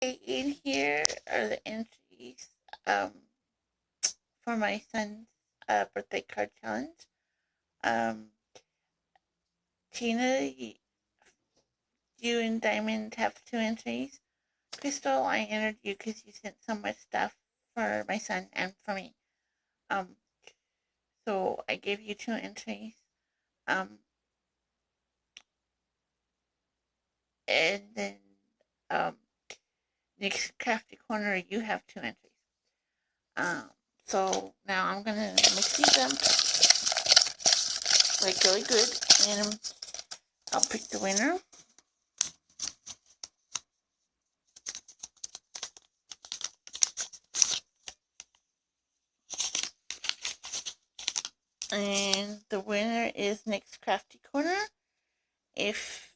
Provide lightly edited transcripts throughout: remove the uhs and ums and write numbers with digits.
In here are the entries um, for my son's birthday card challenge. Um, Tina, you and Diamond have two entries. Crystal, I entered you because you sent so much stuff for my son and for me. Um, so I gave you two entries. Um, and then um, Nick's Crafty Corner, you have two entries. So now I'm gonna mix these up like really good, and I'll pick the winner. And the winner is Nick's Crafty Corner. If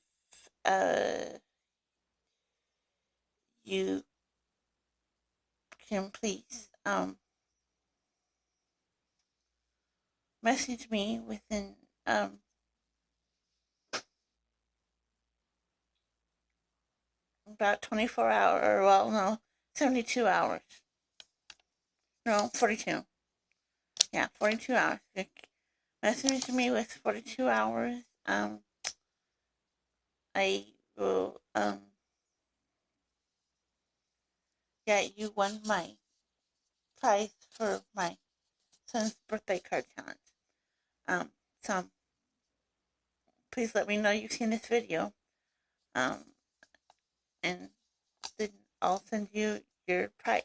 you can please message me within about 24 hours, or well, no, 72 hours. No, 42. Yeah, 42 hours. Message me with 42 hours. I will get you one my prize for my son's birthday card challenge. So please let me know you've seen this video. Um, and then I'll send you your prize.